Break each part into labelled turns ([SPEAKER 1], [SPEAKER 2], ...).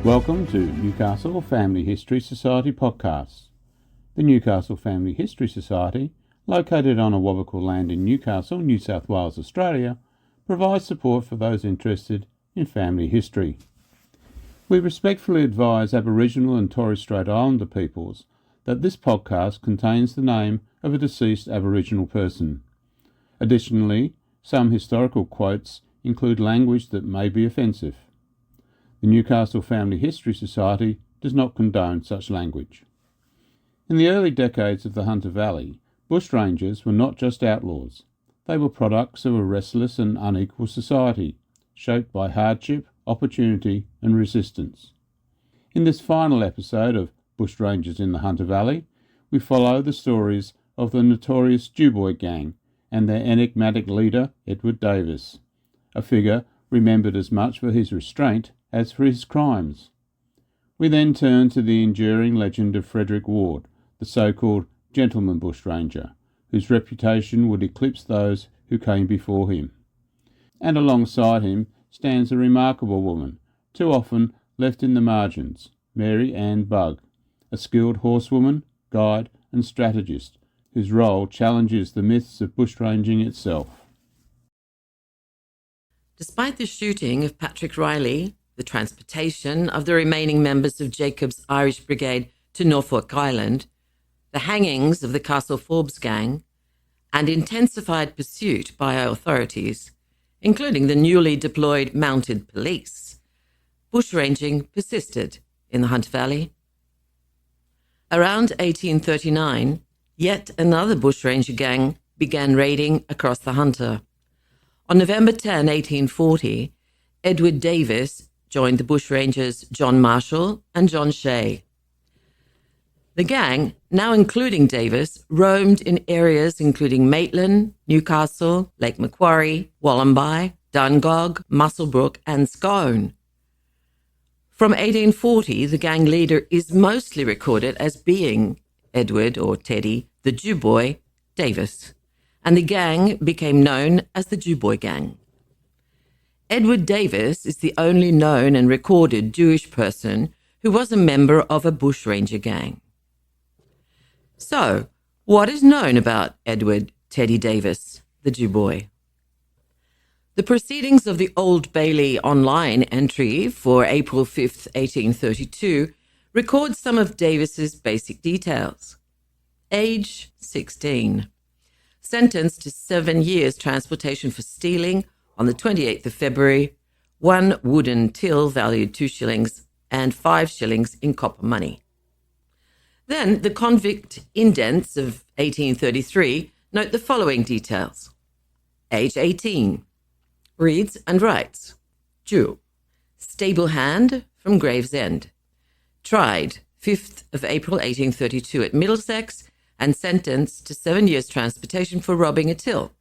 [SPEAKER 1] Welcome to Newcastle Family History Society podcast. The Newcastle Family History Society, located on Awabakal land in Newcastle, New South Wales, Australia, provides support for those interested in family history. We respectfully advise Aboriginal and Torres Strait Islander peoples that this podcast contains the name of a deceased Aboriginal person. Additionally, some historical quotes include language that may be offensive. The Newcastle Family History Society does not condone such language. In the early decades of the Hunter Valley, bushrangers were not just outlaws. They were products of a restless and unequal society, shaped by hardship, opportunity and resistance. In this final episode of Bushrangers in the Hunter Valley, we follow the stories of the notorious Jewboy Gang and their enigmatic leader, Edward Davis, a figure remembered as much for his restraint as for his crimes. We then turn to the enduring legend of Frederick Ward, the so-called gentleman bushranger, whose reputation would eclipse those who came before him. And alongside him stands a remarkable woman, too often left in the margins, Ann Bugg, a skilled horsewoman, guide and strategist, whose role challenges the myths of bushranging itself.
[SPEAKER 2] Despite the shooting of Patrick Riley, the transportation of the remaining members of Jacob's Irish Brigade to Norfolk Island, the hangings of the Castle Forbes gang, and intensified pursuit by authorities, including the newly deployed mounted police, bushranging persisted in the Hunter Valley. Around 1839, yet another bushranger gang began raiding across the Hunter. On November 10, 1840, Edward Davis joined the bushrangers John Marshall and John Shea. The gang, now including Davis, roamed in areas including Maitland, Newcastle, Lake Macquarie, Wollombi, Dungog, Musselbrook and Scone. From 1840, the gang leader is mostly recorded as being Edward, or Teddy, the Jewboy, Davis, and the gang became known as the Jewboy Gang. Edward Davis is the only known and recorded Jewish person who was a member of a bushranger gang. So, what is known about Edward Teddy Davis, the Jewboy? The proceedings of the Old Bailey online entry for April 5th, 1832, records some of Davis's basic details. Age 16. Sentenced to 7 years transportation for stealing on the 28th of February, 1 wooden till valued 2 shillings and 5 shillings in copper money. Then the convict indents of 1833 note the following details. Age 18. Reads and writes. Jew. Stable hand from Gravesend. Tried 5th of April 1832 at Middlesex and sentenced to 7 years transportation for robbing a till.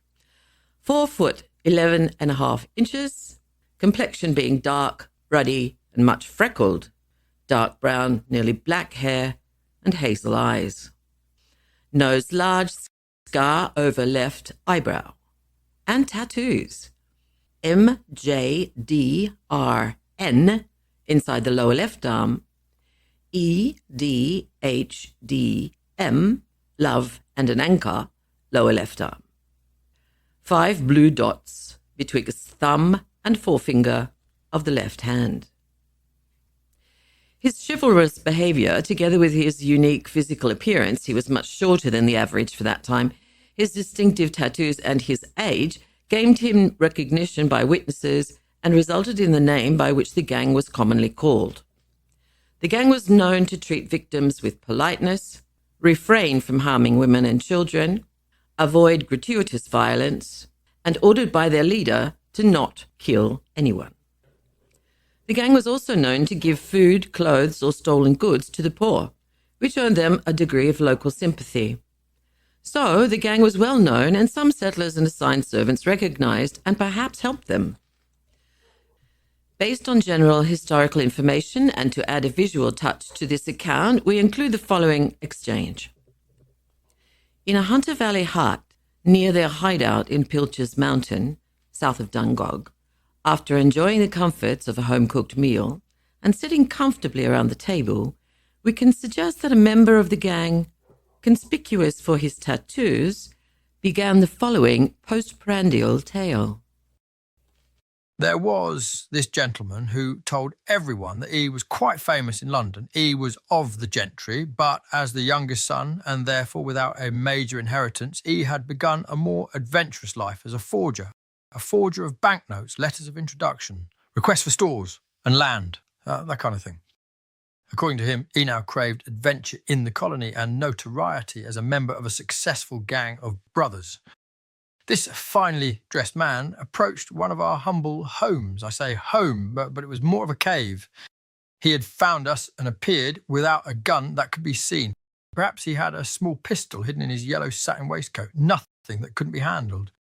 [SPEAKER 2] 4 foot 11.5 inches, complexion being dark, ruddy and much freckled, dark brown, nearly black hair and hazel eyes. Nose large, scar over left eyebrow. And tattoos. MJDRN inside the lower left arm. EDHDM, love and an anchor, lower left arm. 5 blue dots betwixt thumb and forefinger of the left hand. His chivalrous behaviour, together with his unique physical appearance — he was much shorter than the average for that time — his distinctive tattoos and his age gained him recognition by witnesses and resulted in the name by which the gang was commonly called. The gang was known to treat victims with politeness, refrain from harming women and children, avoid gratuitous violence, and ordered by their leader to not kill anyone. The gang was also known to give food, clothes, or stolen goods to the poor, which earned them a degree of local sympathy. So the gang was well known, and some settlers and assigned servants recognized and perhaps helped them. Based on general historical information and to add a visual touch to this account, we include the following exchange. In a Hunter Valley hut near their hideout in Pilcher's Mountain, south of Dungog, after enjoying the comforts of a home-cooked meal, and sitting comfortably around the table, we can suggest that a member of the gang, conspicuous for his tattoos, began the following postprandial tale.
[SPEAKER 3] There was this gentleman who told everyone that he was quite famous in London. He was of the gentry, but as the youngest son, and therefore without a major inheritance, he had begun a more adventurous life as a forger of banknotes, letters of introduction, requests for stores and land, that kind of thing. According to him, he now craved adventure in the colony and notoriety as a member of a successful gang of brothers. This finely dressed man approached one of our humble homes. I say home, but it was more of a cave. He had found us and appeared without a gun that could be seen. Perhaps he had a small pistol hidden in his yellow satin waistcoat, nothing that couldn't be handled.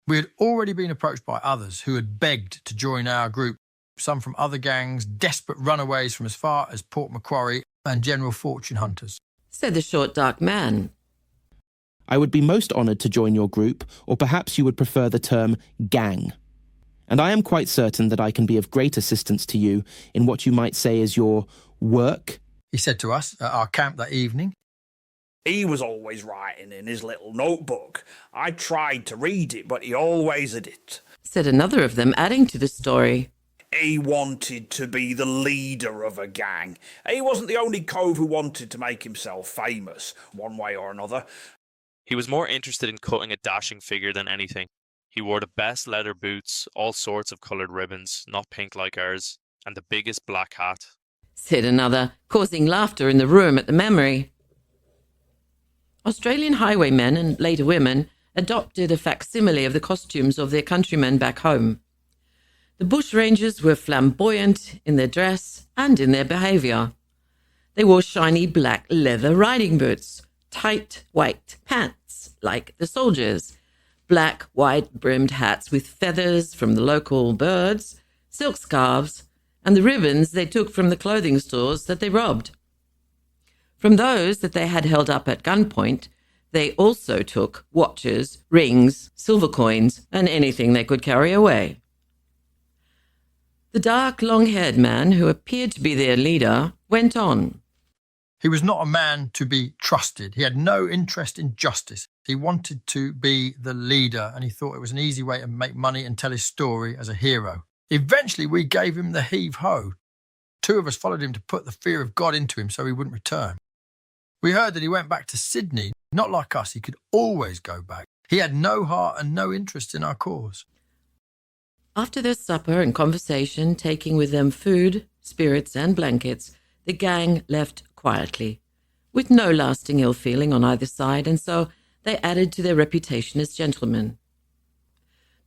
[SPEAKER 3] We had already been approached by others who had begged to join our group, some from other gangs, desperate runaways from as far as Port Macquarie, and general fortune hunters.
[SPEAKER 2] Said the short, dark man.
[SPEAKER 4] I would be most honoured to join your group, or perhaps you would prefer the term gang. And I am quite certain that I can be of great assistance to you in what you might say is your work,
[SPEAKER 3] he said to us at our camp that evening.
[SPEAKER 5] He was always writing in his little notebook. I tried to read it, but he always had it.
[SPEAKER 2] Said another of them, adding to the story.
[SPEAKER 5] He wanted to be the leader of a gang. He wasn't the only cove who wanted to make himself famous, one way or another.
[SPEAKER 6] He was more interested in cutting a dashing figure than anything. He wore the best leather boots, all sorts of coloured ribbons, not pink like ours, and the biggest black hat.
[SPEAKER 2] Said another, causing laughter in the room at the memory. Australian highwaymen and later women adopted a facsimile of the costumes of their countrymen back home. The bushrangers were flamboyant in their dress and in their behaviour. They wore shiny black leather riding boots, tight white pants like the soldiers, black white-brimmed hats with feathers from the local birds, silk scarves, and the ribbons they took from the clothing stores that they robbed. From those that they had held up at gunpoint, they also took watches, rings, silver coins, and anything they could carry away. The dark, long-haired man, who appeared to be their leader, went on.
[SPEAKER 3] He was not a man to be trusted. He had no interest in justice. He wanted to be the leader, and he thought it was an easy way to make money and tell his story as a hero. Eventually, we gave him the heave-ho. 2 of us followed him to put the fear of God into him so he wouldn't return. We heard that he went back to Sydney. Not like us, he could always go back. He had no heart and no interest in our cause.
[SPEAKER 2] After their supper and conversation, taking with them food, spirits, and blankets, the gang left quietly, with no lasting ill feeling on either side, and so they added to their reputation as gentlemen.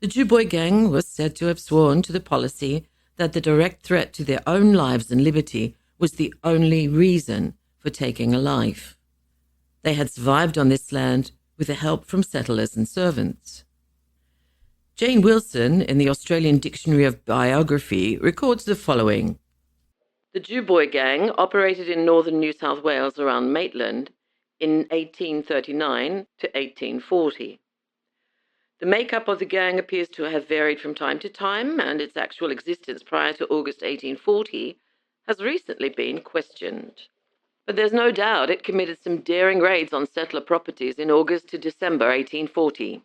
[SPEAKER 2] The Jewboy Gang was said to have sworn to the policy that the direct threat to their own lives and liberty was the only reason for taking a life. They had survived on this land with the help from settlers and servants. Jane Wilson, in the Australian Dictionary of Biography, records the following. The Jewboy Gang operated in northern New South Wales around Maitland in 1839 to 1840. The makeup of the gang appears to have varied from time to time, and its actual existence prior to August 1840 has recently been questioned. But there's no doubt it committed some daring raids on settler properties in August to December 1840.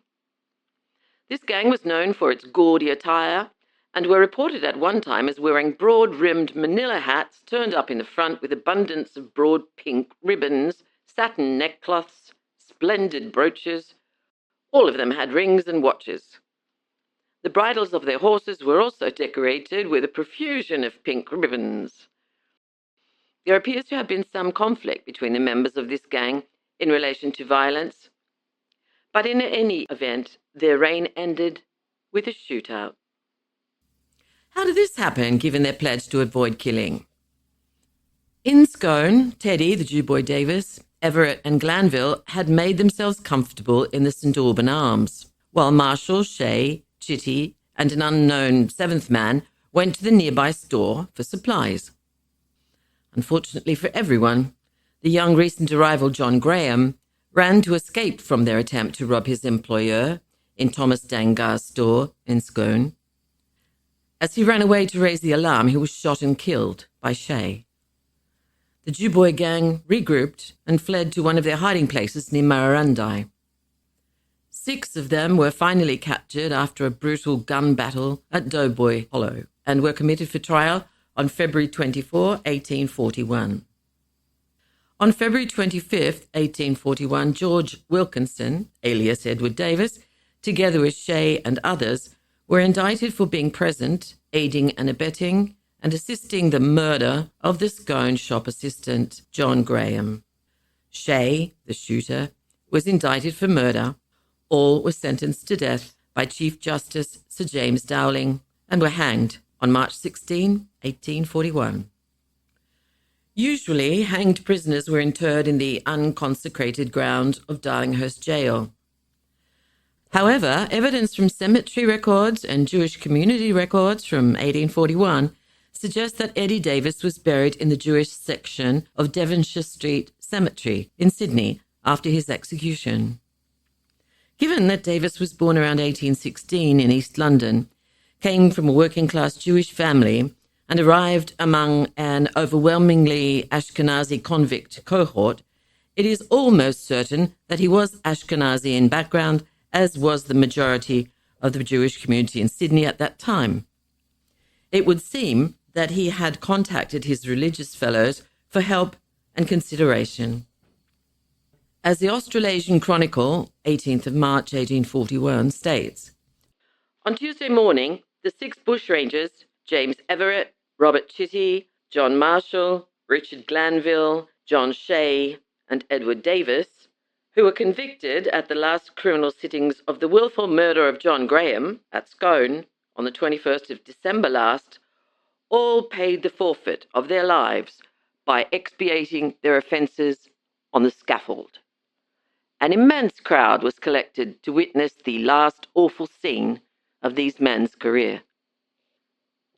[SPEAKER 2] This gang was known for its gaudy attire and were reported at one time as wearing broad-rimmed manila hats turned up in the front with abundance of broad pink ribbons, satin neckcloths, splendid brooches. All of them had rings and watches. The bridles of their horses were also decorated with a profusion of pink ribbons. There appears to have been some conflict between the members of this gang in relation to violence, but in any event, their reign ended with a shootout. How did this happen, given their pledge to avoid killing? In Scone, Teddy, the Jewboy Davis, Everett and Glanville had made themselves comfortable in the St Alban Arms, while Marshall, Shea, Chitty, and an unknown 7th man went to the nearby store for supplies. Unfortunately for everyone, the young recent arrival John Graham ran to escape from their attempt to rob his employer in Thomas Dangar's store in Scone. As he ran away to raise the alarm, he was shot and killed by Shay. The Jewboy Gang regrouped and fled to one of their hiding places near Mararandai. 6 of them were finally captured after a brutal gun battle at Doughboy Hollow and were committed for trial on February 24, 1841. On February 25, 1841, George Wilkinson, alias Edward Davis, together with Shay and others, were indicted for being present, aiding and abetting, and assisting the murder of the scone shop assistant, John Graham. Shay, the shooter, was indicted for murder. All were sentenced to death by Chief Justice Sir James Dowling and were hanged on March 16, 1841. Usually, hanged prisoners were interred in the unconsecrated ground of Darlinghurst Jail. However, evidence from cemetery records and Jewish community records from 1841 suggests that Eddie Davis was buried in the Jewish section of Devonshire Street Cemetery in Sydney after his execution. Given that Davis was born around 1816 in East London, came from a working-class Jewish family, and arrived among an overwhelmingly Ashkenazi convict cohort, it is almost certain that he was Ashkenazi in background, as was the majority of the Jewish community in Sydney at that time. It would seem that he had contacted his religious fellows for help and consideration. As the Australasian Chronicle, 18th of March 1841, states, on Tuesday morning, the 6 bushrangers, James Everett, Robert Chitty, John Marshall, Richard Glanville, John Shay, and Edward Davis, who were convicted at the last criminal sittings of the willful murder of John Graham at Scone on the 21st of December last, all paid the forfeit of their lives by expiating their offences on the scaffold. An immense crowd was collected to witness the last awful scene of these men's career.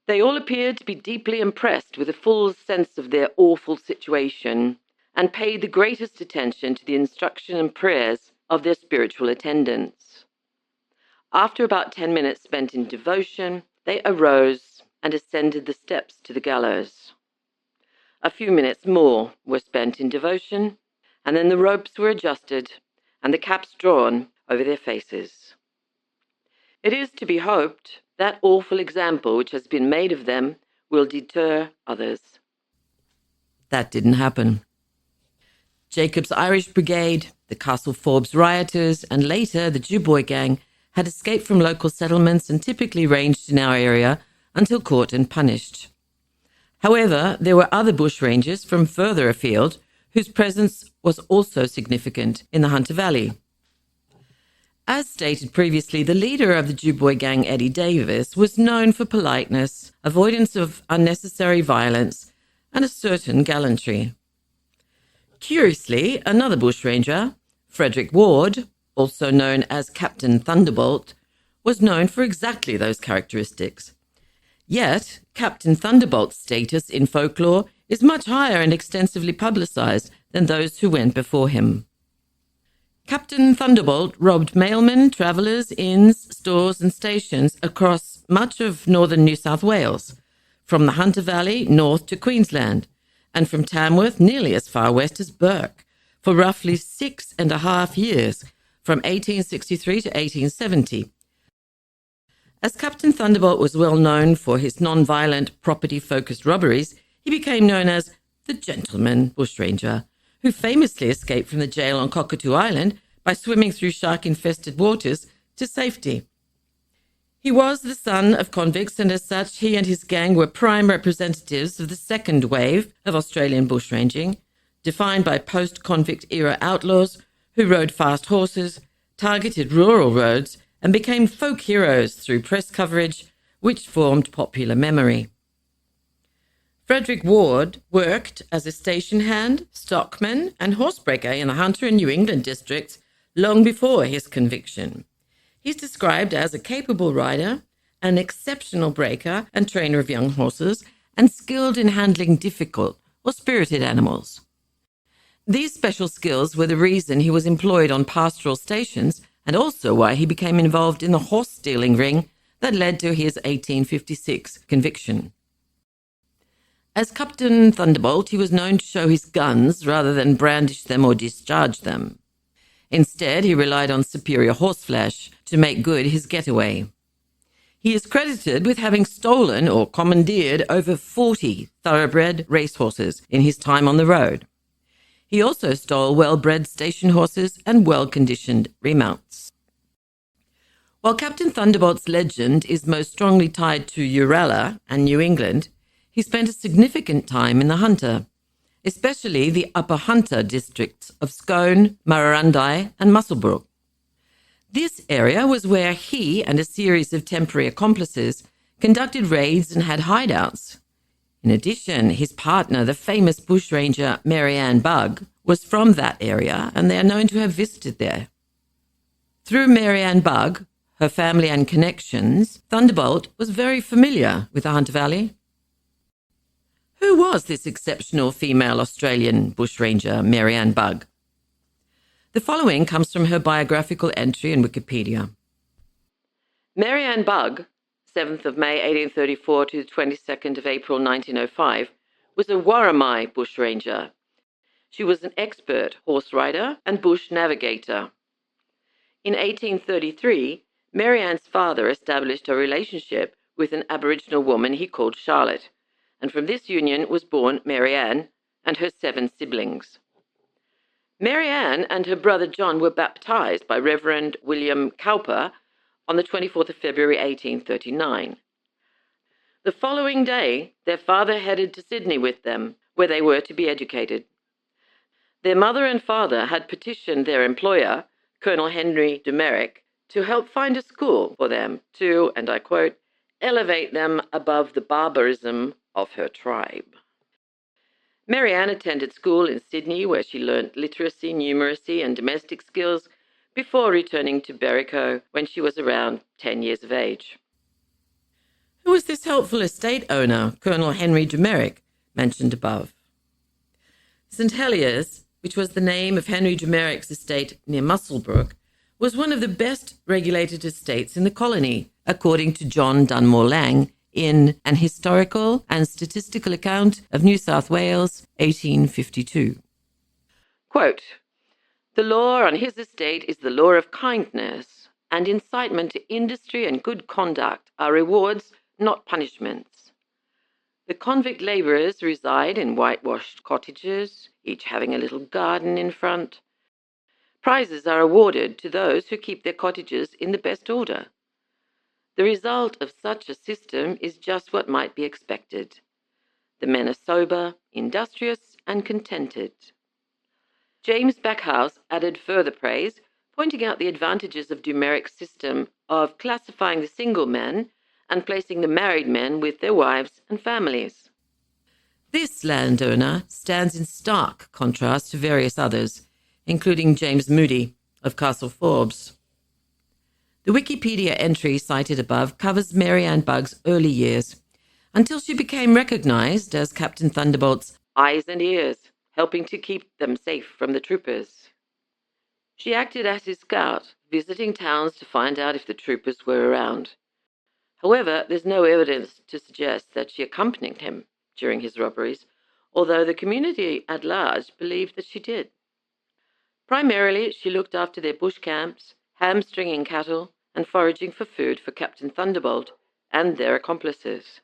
[SPEAKER 2] They all appeared to be deeply impressed with a full sense of their awful situation and paid the greatest attention to the instruction and prayers of their spiritual attendants. After about 10 minutes spent in devotion, they arose and ascended the steps to the gallows. A few minutes more were spent in devotion, and then the ropes were adjusted and the caps drawn over their faces. It is to be hoped that awful example which has been made of them will deter others. That didn't happen. Jacob's Irish Brigade, the Castle Forbes rioters, and later the Jewboy Gang had escaped from local settlements and typically ranged in our area until caught and punished. However, there were other bushrangers from further afield whose presence was also significant in the Hunter Valley. As stated previously, the leader of the Jewboy Gang, Eddie Davis, was known for politeness, avoidance of unnecessary violence, and a certain gallantry. Curiously, another bushranger, Frederick Ward, also known as Captain Thunderbolt, was known for exactly those characteristics. Yet, Captain Thunderbolt's status in folklore is much higher and extensively publicized than those who went before him. Captain Thunderbolt robbed mailmen, travellers, inns, stores and stations across much of northern New South Wales, from the Hunter Valley north to Queensland, and from Tamworth nearly as far west as Burke, for roughly 6.5 years, from 1863 to 1870. As Captain Thunderbolt was well known for his non-violent, property-focused robberies, he became known as the Gentleman Bushranger, who famously escaped from the jail on Cockatoo Island by swimming through shark-infested waters to safety. He was the son of convicts, and as such, he and his gang were prime representatives of the second wave of Australian bushranging, defined by post-convict era outlaws who rode fast horses, targeted rural roads, and became folk heroes through press coverage, which formed popular memory. Frederick Ward worked as a station hand, stockman, and horsebreaker in the Hunter and New England districts long before his conviction. He's described as a capable rider, an exceptional breaker and trainer of young horses, and skilled in handling difficult or spirited animals. These special skills were the reason he was employed on pastoral stations and also why he became involved in the horse-stealing ring that led to his 1856 conviction. As Captain Thunderbolt, he was known to show his guns rather than brandish them or discharge them. Instead, he relied on superior horseflesh to make good his getaway. He is credited with having stolen or commandeered over 40 thoroughbred racehorses in his time on the road. He also stole well-bred station horses and well-conditioned remounts. While Captain Thunderbolt's legend is most strongly tied to Uralla and New England, he spent a significant time in the Hunter, especially the Upper Hunter districts of Scone, Murrurundi, and Musselbrook. This area was where he and a series of temporary accomplices conducted raids and had hideouts. In addition, his partner, the famous bushranger Ann Bugg, was from that area, and they are known to have visited there. Through Ann Bugg, her family and connections, Thunderbolt was very familiar with the Hunter Valley. Who was this exceptional female Australian bushranger, Ann Bugg? The following comes from her biographical entry in Wikipedia. Ann Bugg, 7th of May 1834 to the 22nd of April 1905, was a Worimi bushranger. She was an expert horse rider and bush navigator. In 1833, Ann's father established a relationship with an Aboriginal woman he called Charlotte, and from this union was born Ann and her 7 siblings. Ann and her brother John were baptized by Reverend William Cowper on the 24th of February 1839. The following day, their father headed to Sydney with them, where they were to be educated. Their mother and father had petitioned their employer, Colonel Henry de Merrick, to help find a school for them to, and I quote, elevate them above the barbarism of her tribe. Ann attended school in Sydney, where she learnt literacy, numeracy, and domestic skills before returning to Berwick when she was around 10 years of age. Who was this helpful estate owner, Colonel Henry de Merrick, mentioned above? St Heliers, which was the name of Henry de Merrick's estate near Musselbrook, was one of the best regulated estates in the colony, according to John Dunmore Lang in An Historical and Statistical Account of New South Wales, 1852. Quote, the law on his estate is the law of kindness, and incitement to industry and good conduct are rewards, not punishments. The convict labourers reside in whitewashed cottages, each having a little garden in front. Prizes are awarded to those who keep their cottages in the best order. The result of such a system is just what might be expected. The men are sober, industrious, and contented. James Backhouse added further praise, pointing out the advantages of de Merrick's system of classifying the single men and placing the married men with their wives and families. This landowner stands in stark contrast to various others, including James Moody of Castle Forbes. The Wikipedia entry cited above covers Ann Bugg's early years, until she became recognised as Captain Thunderbolt's eyes and ears, helping to keep them safe from the troopers. She acted as his scout, visiting towns to find out if the troopers were around. However, there's no evidence to suggest that she accompanied him during his robberies, although the community at large believed that she did. Primarily, she looked after their bush camps, hamstringing cattle, and foraging for food for Captain Thunderbolt and their accomplices.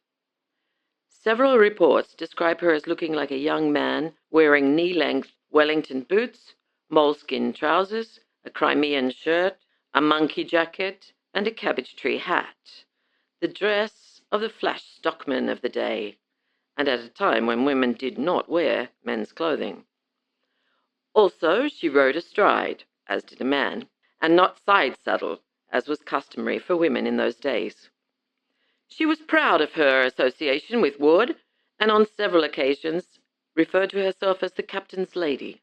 [SPEAKER 2] Several reports describe her as looking like a young man wearing knee-length Wellington boots, moleskin trousers, a Crimean shirt, a monkey jacket, and a cabbage tree hat, the dress of the flash stockmen of the day, and at a time when women did not wear men's clothing. Also, she rode astride, as did a man, and not side-saddle, as was customary for women in those days. She was proud of her association with Ward, and on several occasions referred to herself as the captain's lady.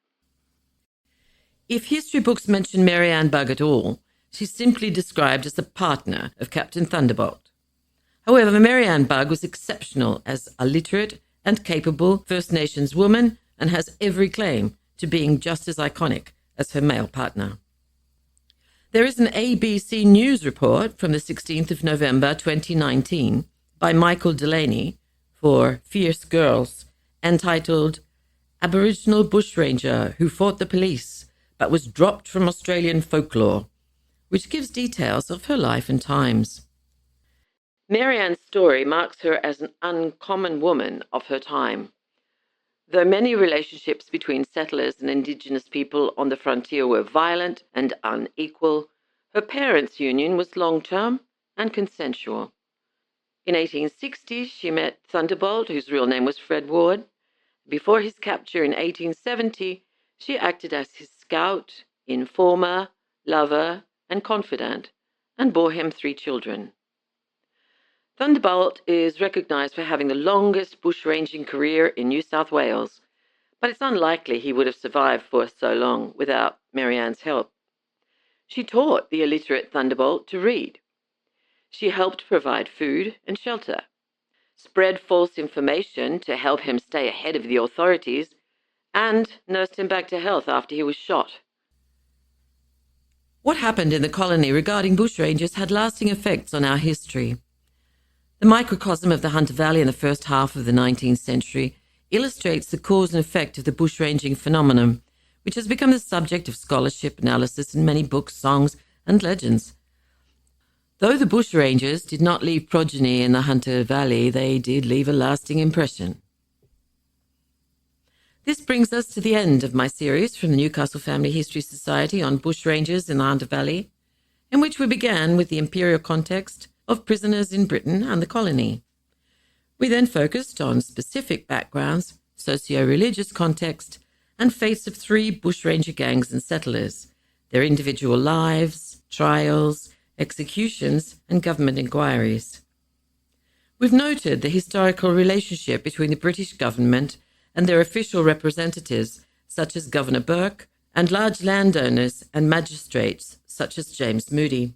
[SPEAKER 2] If history books mention Ann Bugg at all, she's simply described as a partner of Captain Thunderbolt. However, Ann Bugg was exceptional as a literate and capable First Nations woman and has every claim to being just as iconic as her male partner. There is an ABC News report from the 16th of November 2019 by Michael Delaney for Fierce Girls, entitled Aboriginal Bushranger Who Fought the Police but Was Dropped from Australian Folklore, which gives details of her life and times. Mary Ann's story marks her as an uncommon woman of her time. Though many relationships between settlers and Indigenous people on the frontier were violent and unequal, her parents' union was long-term and consensual. In 1860, she met Thunderbolt, whose real name was Fred Ward. Before his capture in 1870, she acted as his scout, informer, lover, and confidant, and bore him 3 children. Thunderbolt is recognized for having the longest bushranging career in New South Wales, but it's unlikely he would have survived for so long without Mary Ann's help. She taught the illiterate Thunderbolt to read. She helped provide food and shelter, spread false information to help him stay ahead of the authorities, and nursed him back to health after he was shot. What happened in the colony regarding bushrangers had lasting effects on our history. The microcosm of the Hunter Valley in the first half of the 19th century illustrates the cause and effect of the bushranging phenomenon, which has become the subject of scholarship analysis in many books, songs, and legends. Though the bushrangers did not leave progeny in the Hunter Valley, they did leave a lasting impression. This brings us to the end of my series from the Newcastle Family History Society on bushrangers in the Hunter Valley, in which we began with the imperial context of prisoners in Britain and the colony. We then focused on specific backgrounds, socio-religious context, and fates of 3 bushranger gangs and settlers, their individual lives, trials, executions, and government inquiries. We've noted the historical relationship between the British government and their official representatives, such as Governor Burke, and large landowners and magistrates, such as James Moody.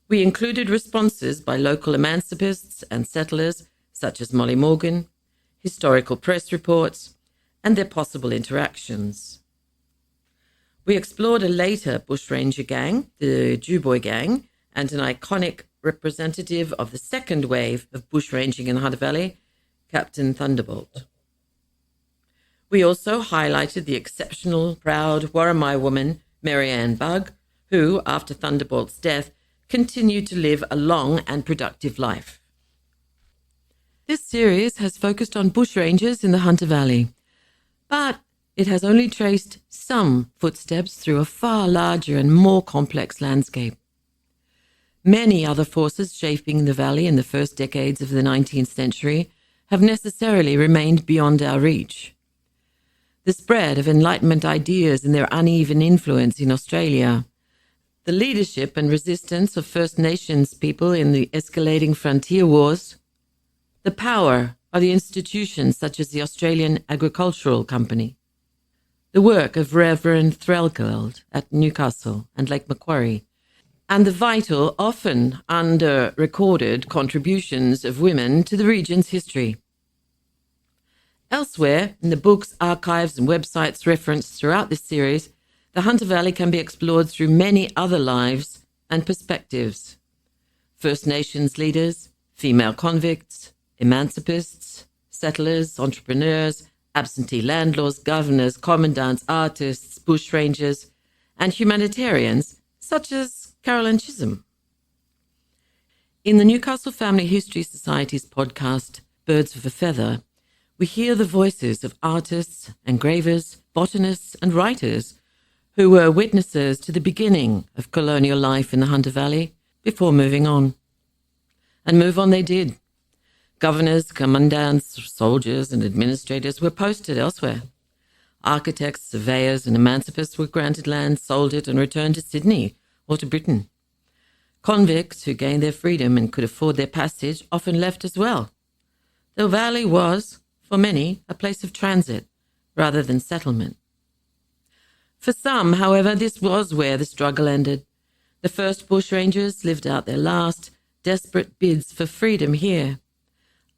[SPEAKER 2] We included responses by local emancipists and settlers, such as Molly Morgan, historical press reports, and their possible interactions. We explored a later bushranger gang, the Jewboy Gang, and an iconic representative of the second wave of bushranging in the Hunter Valley, Captain Thunderbolt. We also highlighted the exceptional, proud Worimi woman, Ann Bugg, who, after Thunderbolt's death, continued to live a long and productive life. This series has focused on bushrangers in the Hunter Valley, but it has only traced some footsteps through a far larger and more complex landscape. Many other forces shaping the valley in the first decades of the 19th century have necessarily remained beyond our reach. The spread of Enlightenment ideas and their uneven influence in Australia, the leadership and resistance of First Nations people in the escalating frontier wars, the power of the institutions such as the Australian Agricultural Company, the work of Reverend Threlkeld at Newcastle and Lake Macquarie, and the vital, often under-recorded contributions of women to the region's history. Elsewhere, in the books, archives, and websites referenced throughout this series, the Hunter Valley can be explored through many other lives and perspectives. First Nations leaders, female convicts, emancipists, settlers, entrepreneurs, absentee landlords, governors, commandants, artists, bushrangers, and humanitarians such as Carolyn Chisholm. In the Newcastle Family History Society's podcast, Birds of a Feather, we hear the voices of artists, engravers, botanists, and writers who were witnesses to the beginning of colonial life in the Hunter Valley before moving on. And move on they did. Governors, commandants, soldiers, and administrators were posted elsewhere. Architects, surveyors, and emancipists were granted land, sold it, and returned to Sydney or to Britain. Convicts who gained their freedom and could afford their passage often left as well. The valley was, for many, a place of transit rather than settlement. For some, however, this was where the struggle ended. The first bushrangers lived out their last, desperate bids for freedom here.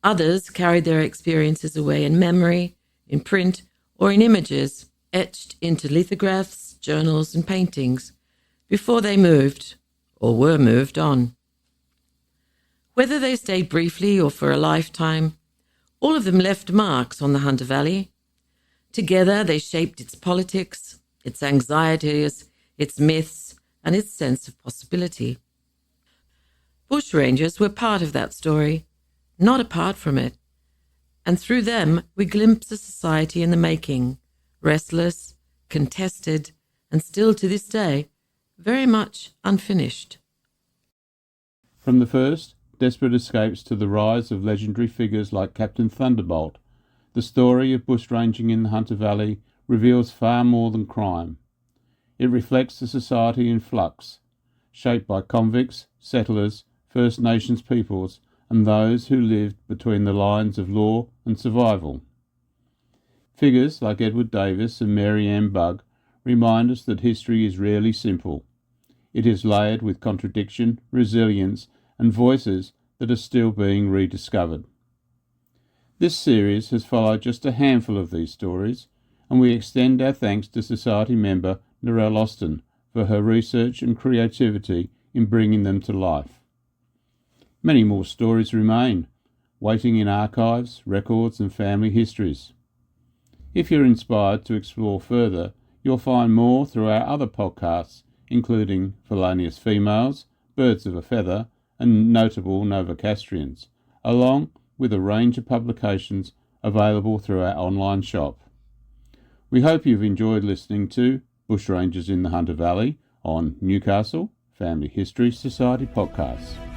[SPEAKER 2] Others carried their experiences away in memory, in print, or in images etched into lithographs, journals, and paintings, before they moved, or were moved on. Whether they stayed briefly or for a lifetime, all of them left marks on the Hunter Valley. Together they shaped its politics, its anxieties, its myths, and its sense of possibility. Bushrangers were part of that story, not apart from it, and through them we glimpse a society in the making, restless, contested, and still to this day, very much unfinished.
[SPEAKER 1] From the first desperate escapes to the rise of legendary figures like Captain Thunderbolt, the story of bushranging in the Hunter Valley reveals far more than crime. It reflects a society in flux, shaped by convicts, settlers, First Nations peoples, and those who lived between the lines of law and survival. Figures like Edward Davis and Ann Bugg remind us that history is rarely simple. It is layered with contradiction, resilience, and voices that are still being rediscovered. This series has followed just a handful of these stories, and we extend our thanks to Society member Narelle Austin for her research and creativity in bringing them to life. Many more stories remain, waiting in archives, records, and family histories. If you're inspired to explore further, you'll find more through our other podcasts, including Felonious Females, Birds of a Feather, and Notable Novocastrians, along with a range of publications available through our online shop. We hope you've enjoyed listening to Bushrangers in the Hunter Valley on Newcastle Family History Society podcasts.